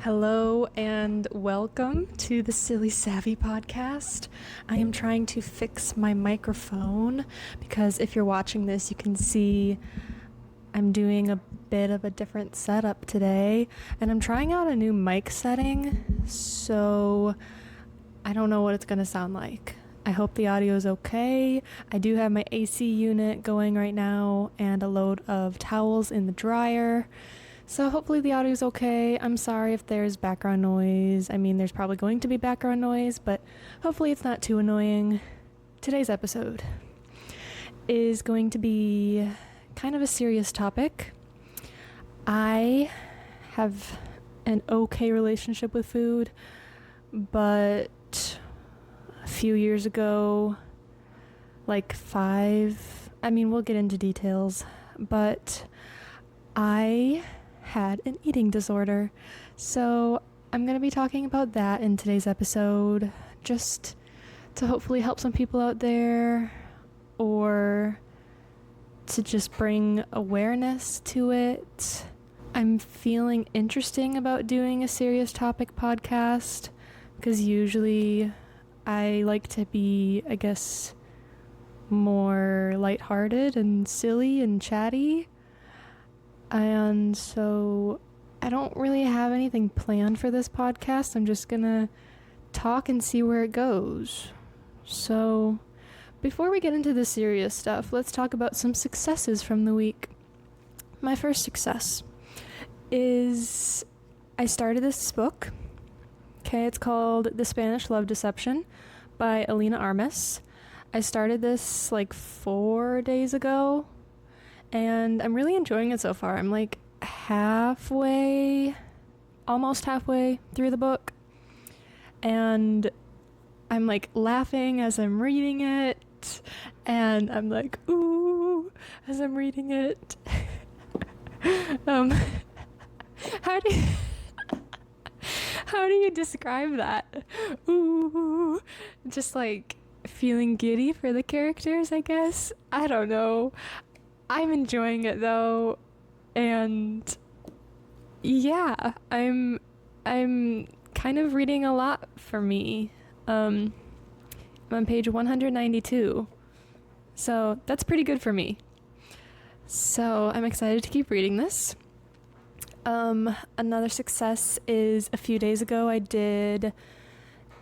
Hello and welcome to the Silly Savvy podcast. I am trying to fix my microphone because if you're watching this, you can see I'm doing a bit of a different setup today, and I'm trying out a new mic setting, so I don't know what it's going to sound like. I hope the audio is okay. I do have my AC unit going right now and a load of towels in the dryer. So hopefully the audio is okay. I'm sorry if there's background noise. I mean, there's probably going to be background noise, but hopefully it's not too annoying. Today's episode is going to be kind of a serious topic. I have an okay relationship with food, but a few years ago, we'll get into details, but I had an eating disorder. So I'm going to be talking about that in today's episode, just to hopefully help some people out there, or to just bring awareness to it. I'm feeling interesting about doing a serious topic podcast, because usually I like to be, more lighthearted and silly and chatty. And so I don't really have anything planned for this podcast. I'm just gonna talk and see where it goes. So before we get into the serious stuff, let's talk about some successes from the week. My first success is I started this book. Okay, it's called The Spanish Love Deception by Alina Armas. I started this 4 days ago, and I'm really enjoying it so far. I'm almost halfway through the book, and I'm laughing as I'm reading it, and I'm ooh, as I'm reading it. How do you describe that? Ooh, just feeling giddy for the characters, I guess. I don't know. I'm enjoying it though, and yeah, I'm kind of reading a lot for me. I'm on page 192, so that's pretty good for me. So I'm excited to keep reading this. Another success is a few days ago I did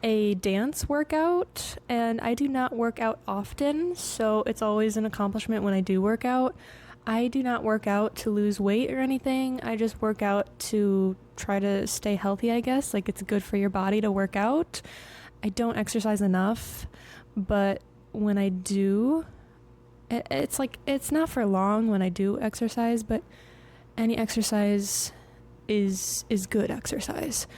a dance workout, and I do not work out often, so it's always an accomplishment when I do work out. I do not work out to lose weight or anything. I just work out to try to stay healthy, I guess. It's good for your body to work out. I don't exercise enough, but when I do, it's not for long when I do exercise, but any exercise is good exercise.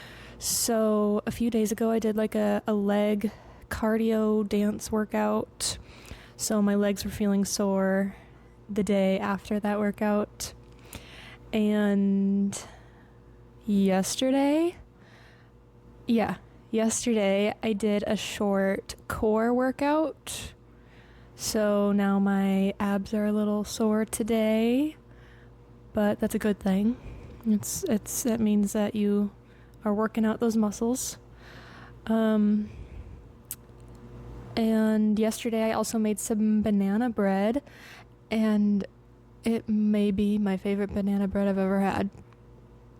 So a few days ago I did a leg cardio dance workout. So my legs were feeling sore the day after that workout. And yesterday I did a short core workout. So now my abs are a little sore today, but that's a good thing. That means that you are working out those muscles. And yesterday I also made some banana bread, and it may be my favorite banana bread I've ever had.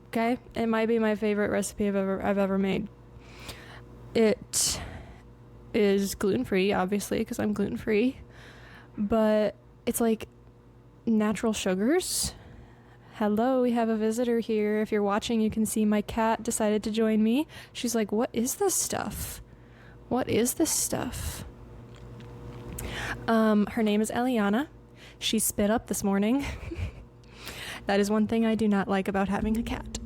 Okay? It might be my favorite recipe I've ever made. It is gluten-free, obviously, because I'm gluten-free, but it's natural sugars. Hello, we have a visitor here. If you're watching, you can see my cat decided to join me. She's like, what is this stuff? What is this stuff? Her name is Eliana. She spit up this morning. That is one thing I do not like about having a cat.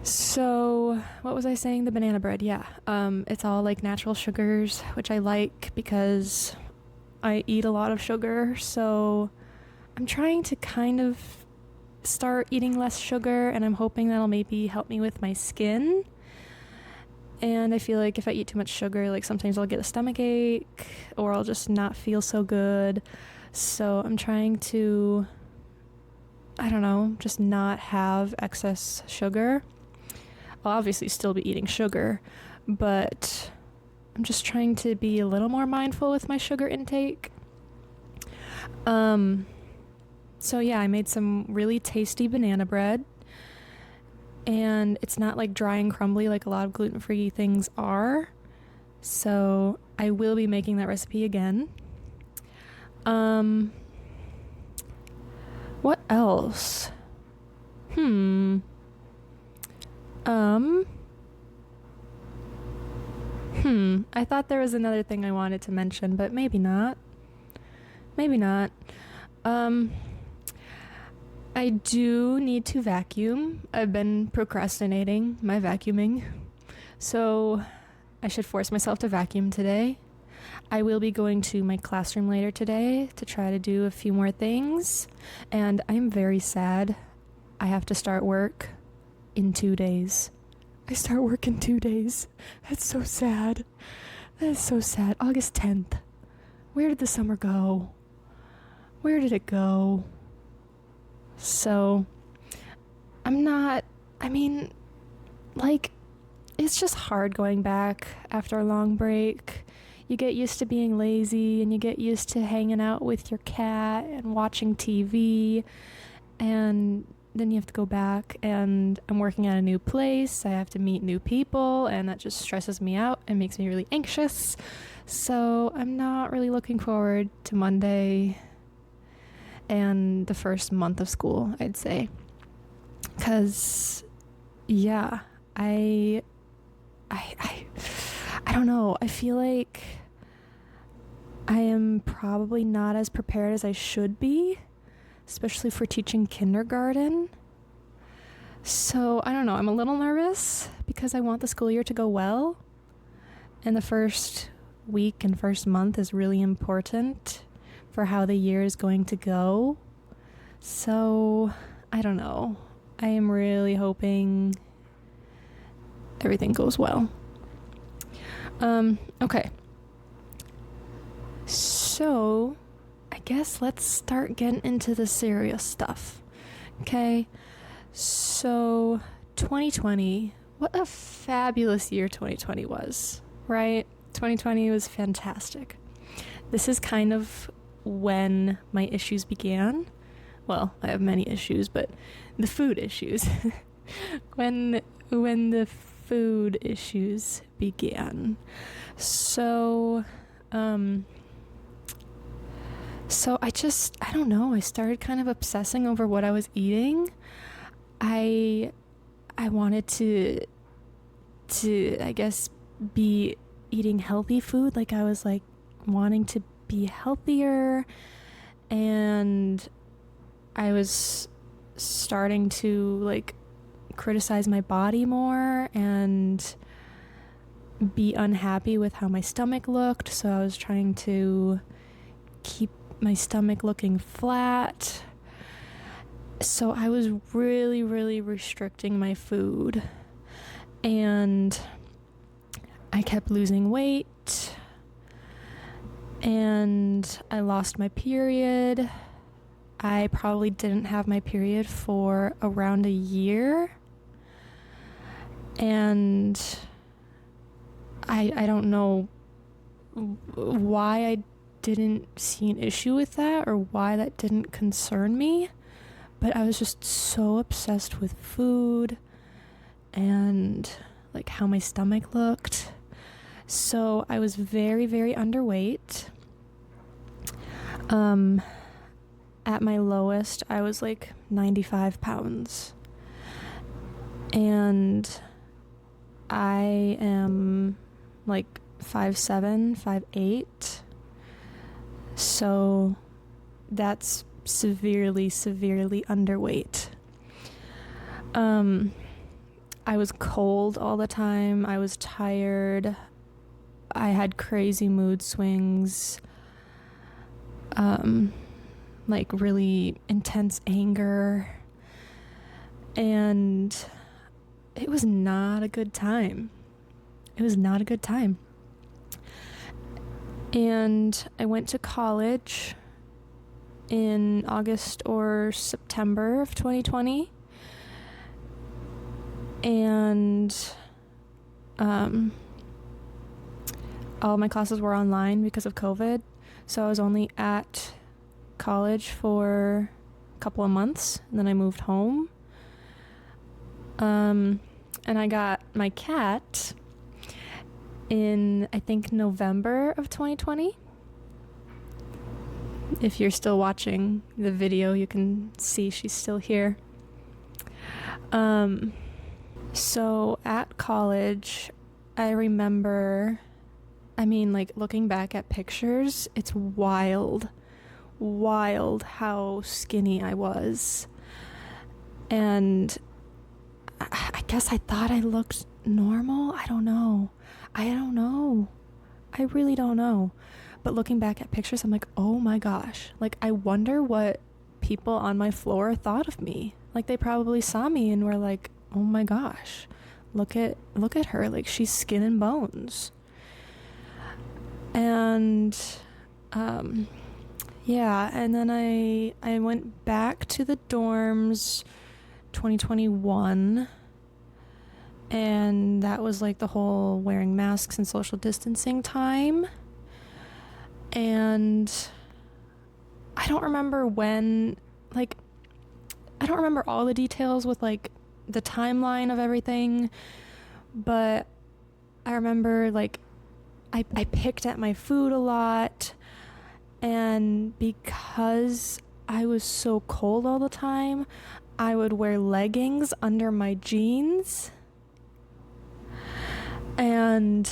So what was I saying? The banana bread, yeah. It's all natural sugars, which I like because I eat a lot of sugar, so I'm trying to kind of start eating less sugar, and I'm hoping that'll maybe help me with my skin. And I feel if I eat too much sugar, sometimes I'll get a stomach ache, or I'll just not feel so good. So I'm trying to I don't know, just not have excess sugar. I'll obviously still be eating sugar, but I'm just trying to be a little more mindful with my sugar intake. So yeah, I made some really tasty banana bread, and it's not like dry and crumbly like a lot of gluten-free things are. So I will be making that recipe again. What else? I thought there was another thing I wanted to mention, but maybe not. Maybe not. I do need to vacuum. I've been procrastinating my vacuuming, so I should force myself to vacuum today. I will be going to my classroom later today to try to do a few more things, and I'm very sad. I have to start work in 2 days. I start work in 2 days. That's so sad. That is so sad. August 10th. Where did the summer go? Where did it go? So, it's just hard going back after a long break. You get used to being lazy, and you get used to hanging out with your cat and watching TV, and then you have to go back, and I'm working at a new place. I have to meet new people, and that just stresses me out and makes me really anxious. So I'm not really looking forward to Monday and the first month of school, I'd say. 'Cause yeah, I don't know. I feel like I am probably not as prepared as I should be, especially for teaching kindergarten. So I don't know. I'm a little nervous because I want the school year to go well. And the first week and first month is really important for how the year is going to go. So I don't know. I am really hoping everything goes well. Okay. So, I guess let's start getting into the serious stuff. Okay? So, 2020, what a fabulous year 2020 was, right? 2020 was fantastic. This is kind of when my issues began. Well, I have many issues, but the food issues. when the food issues began. So I don't know, I started kind of obsessing over what I was eating. I wanted to I guess be eating healthy food. Like I was like wanting to be healthier, and I was starting to like criticize my body more and be unhappy with how my stomach looked. So I was trying to keep my stomach looking flat. So I was really, really restricting my food, and I kept losing weight, and I lost my period. I probably didn't have my period for around a year, and I don't know why I didn't see an issue with that or why that didn't concern me, but I was just so obsessed with food and like how my stomach looked. So I was very, very underweight. At my lowest, I was like 95 pounds. And I am like 5'7", 5'8". So that's severely, severely underweight. I was cold all the time. I was tired. I had crazy mood swings. Like really intense anger. And it was not a good time. It was not a good time. And I went to college, in August or September of 2020. And all my classes were online because of COVID. So I was only at college for a couple of months, and then I moved home. And I got my cat in, I think, November of 2020. If you're still watching the video, you can see she's still here. So at college, I remember, looking back at pictures, it's wild how skinny I was. And I guess I thought I looked normal. I don't know. I really don't know. But looking back at pictures, I'm like, oh my gosh. Like, I wonder what people on my floor thought of me. Like, they probably saw me and were like, oh my gosh, look at her. Like, she's skin and bones. And, yeah. And then I went back to the dorms 2021. And that was like the whole wearing masks and social distancing time. And I don't remember when, like, I don't remember all the details with like the timeline of everything, but I remember like I picked at my food a lot, and because I was so cold all the time, I would wear leggings under my jeans. And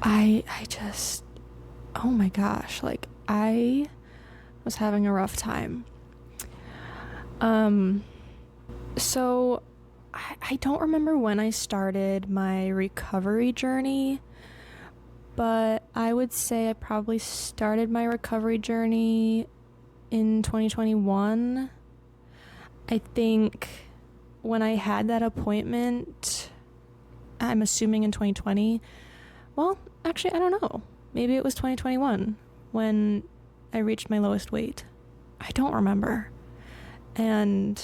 I just, oh my gosh, like, I was having a rough time. So I don't remember when I started my recovery journey, but I would say I probably started my recovery journey in 2021. I think when I had that appointment, I'm assuming in 2020. Well, actually, I don't know. Maybe it was 2021 when I reached my lowest weight. I don't remember. And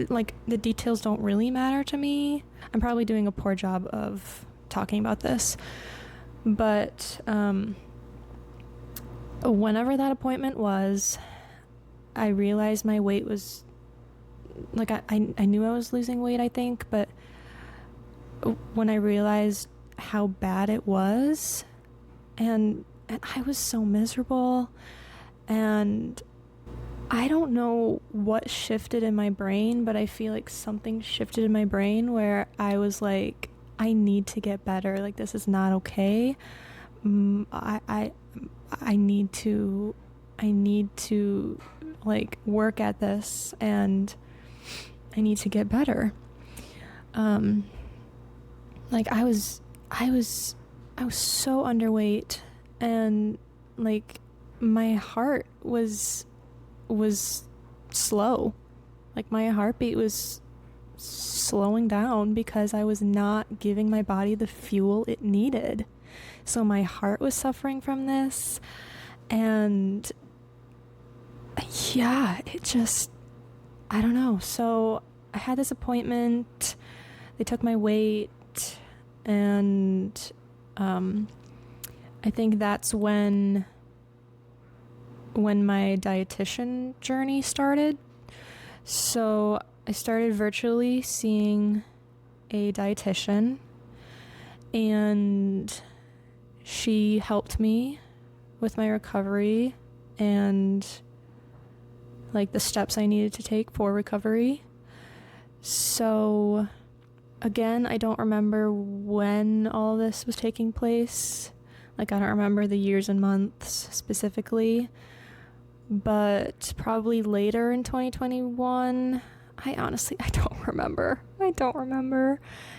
like, the details don't really matter to me. I'm probably doing a poor job of talking about this. But whenever that appointment was, I realized my weight was, like, I knew I was losing weight, I think, but when I realized how bad it was, and I was so miserable, and I don't know what shifted in my brain, but I feel like something shifted in my brain where I was like, I need to get better. Like, this is not okay. I need to like work at this, and I need to get better. Like, I was so underweight, and like my heart was slow. Like, my heartbeat was slowing down because I was not giving my body the fuel it needed. So my heart was suffering from this, and yeah, it just, I don't know. So I had this appointment, they took my weight, and I think that's when my dietitian journey started. So I started virtually seeing a dietitian, and she helped me with my recovery and like the steps I needed to take for recovery. So again, I don't remember when all this was taking place. Like, I don't remember the years and months specifically, but probably later in 2021. I don't remember.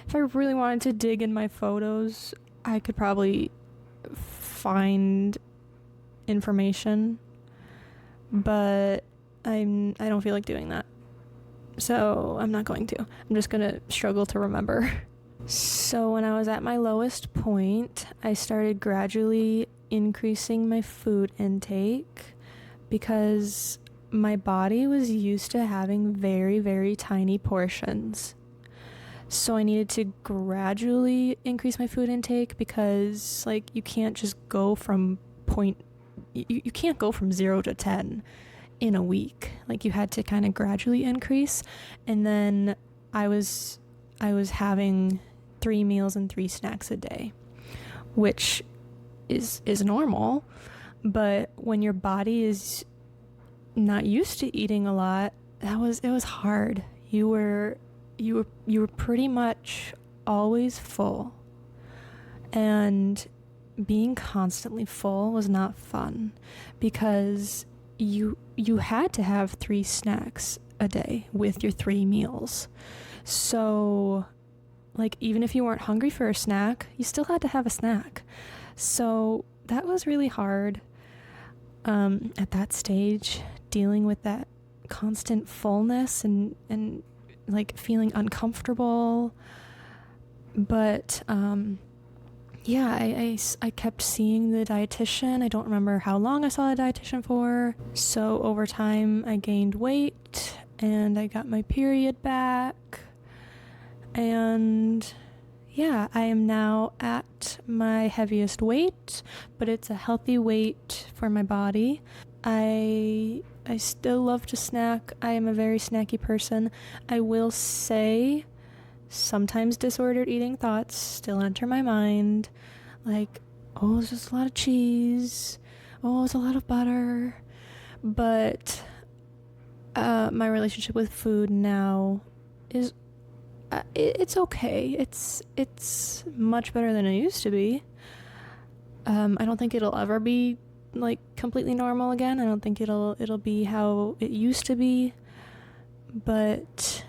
If I really wanted to dig in my photos, I could probably find information, but I don't feel like doing that. So I'm not going to. I'm just going to struggle to remember. So when I was at my lowest point, I started gradually increasing my food intake. because my body was used to having very, very tiny portions. So I needed to gradually increase my food intake because like you can't just go from you can't go from 0 to 10 in a week. Like you had to kind of gradually increase. And then I was having 3 meals and 3 snacks a day, which is normal, but when your body is not used to eating a lot, it was hard. You were pretty much always full, and being constantly full was not fun because you had to have 3 snacks a day with your 3 meals. So like even if you weren't hungry for a snack, you still had to have a snack. So that was really hard at that stage, dealing with that constant fullness and like feeling uncomfortable. But yeah, I kept seeing the dietitian. I don't remember how long I saw the dietitian for. So over time I gained weight and I got my period back. And yeah, I am now at my heaviest weight, but it's a healthy weight for my body. I still love to snack. I am a very snacky person. I will say sometimes disordered eating thoughts still enter my mind. Like, oh, there's just a lot of cheese. Oh, it's a lot of butter. But my relationship with food now is it's okay. It's much better than it used to be. I don't think it'll ever be like completely normal again. I don't think it'll be how it used to be, but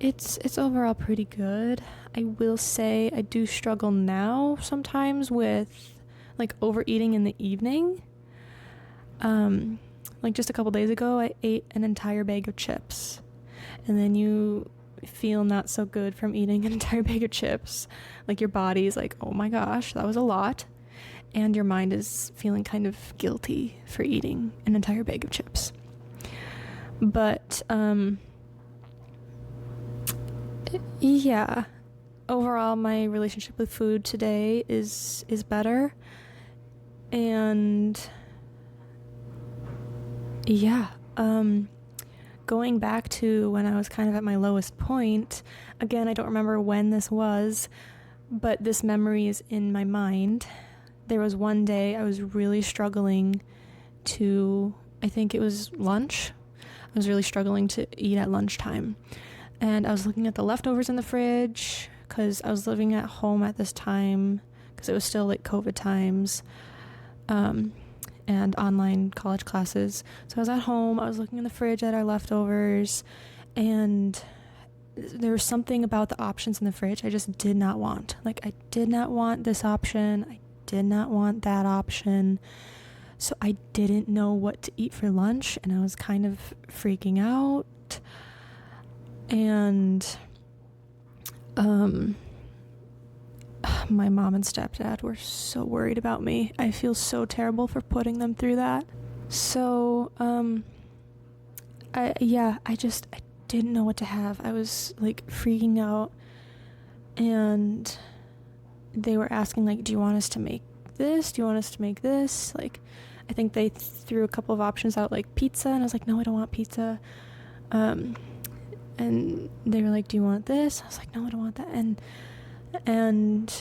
it's overall pretty good. I will say I do struggle now sometimes with like overeating in the evening. Like just a couple days ago I ate an entire bag of chips, and then you feel not so good from eating an entire bag of chips. Like your body's like, oh my gosh, that was a lot, and your mind is feeling kind of guilty for eating an entire bag of chips. But yeah, overall my relationship with food today is better. And yeah, going back to when I was kind of at my lowest point, again, I don't remember when this was, but this memory is in my mind. There was one day I was really struggling to, I think it was lunch. I was really struggling to eat at lunchtime. And I was looking at the leftovers in the fridge because I was living at home at this time because it was still like COVID times. And online college classes. So I was at home, I was looking in the fridge at our leftovers, and there was something about the options in the fridge I just did not want. Like, I did not want this option, I did not want that option. So I didn't know what to eat for lunch, and I was kind of freaking out. And my mom and stepdad were so worried about me. I feel so terrible for putting them through that. So, I didn't know what to have. I was like freaking out, and they were asking like, do you want us to make this? Do you want us to make this? Like, I think they threw a couple of options out like pizza, and I was like, no, I don't want pizza. And they were like, do you want this? I was like, no, I don't want that. And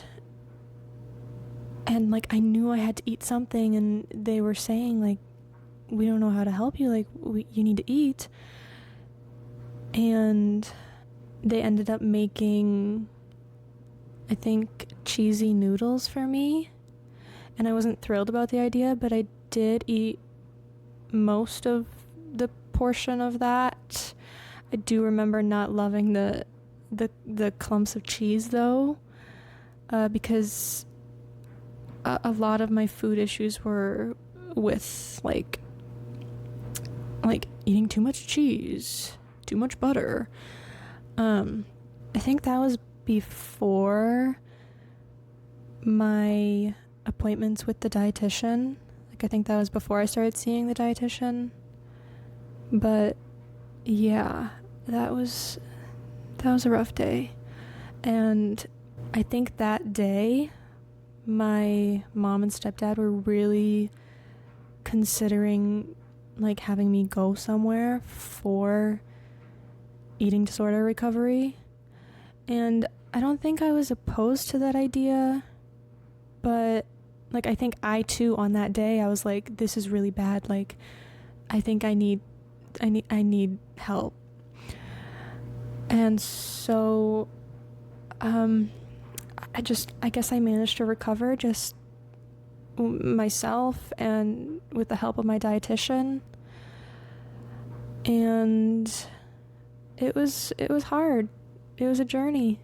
like I knew I had to eat something, and they were saying like, we don't know how to help you, like you need to eat. And they ended up making, I think, cheesy noodles for me, and I wasn't thrilled about the idea, but I did eat most of the portion of that. I do remember not loving the clumps of cheese though, because a lot of my food issues were with like eating too much cheese, too much butter. I think that was before my appointments with the dietitian. Like I think that was before I started seeing the dietitian. But yeah, that was a rough day. And I think that day my mom and stepdad were really considering like having me go somewhere for eating disorder recovery. And I don't think I was opposed to that idea, but like I think I too on that day I was like, this is really bad. Like I think I need help. And so I guess I managed to recover just myself and with the help of my dietitian. And it was hard. It was a journey,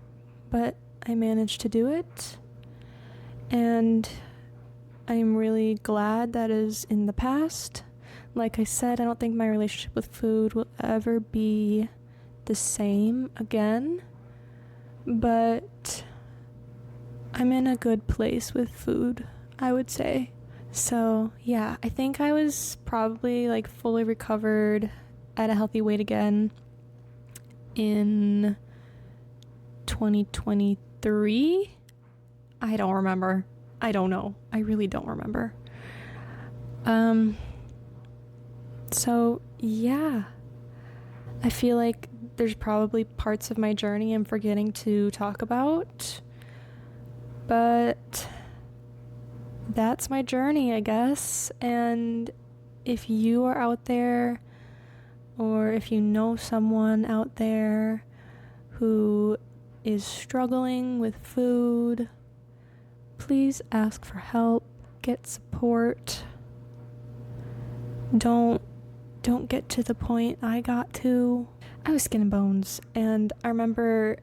but I managed to do it. And I'm really glad that is in the past. Like I said, I don't think my relationship with food will ever be the same again, but I'm in a good place with food, I would say. So yeah, I think I was probably like fully recovered at a healthy weight again in 2023. I don't remember. I don't know. I really don't remember. So yeah, I feel like there's probably parts of my journey I'm forgetting to talk about, but that's my journey, I guess. And if you are out there, or if you know someone out there who is struggling with food, please ask for help, get support. Don't get to the point I got to. I was skin and bones, and I remember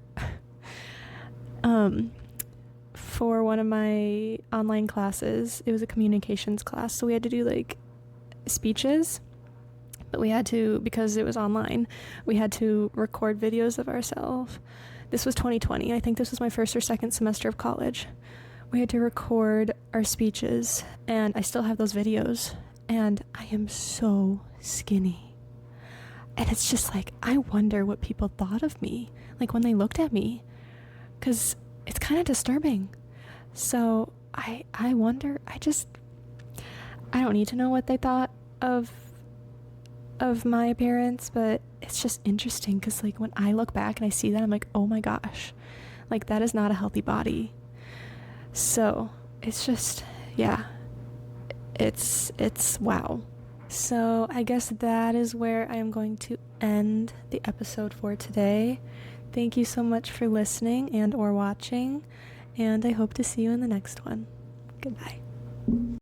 for one of my online classes, it was a communications class, so we had to do like speeches, but we had to, because it was online, we had to record videos of ourselves. This was 2020. I think this was my first or second semester of college. We had to record our speeches, and I still have those videos, and I am so skinny. And it's just like, I wonder what people thought of me, like when they looked at me, because it's kind of disturbing. So I wonder, I don't need to know what they thought of my appearance, but it's just interesting because like when I look back and I see that, I'm like, oh my gosh, like that is not a healthy body. So it's just, yeah, it's wow. So I guess that is where I am going to end the episode for today. Thank you so much for listening and or watching, and I hope to see you in the next one. Goodbye.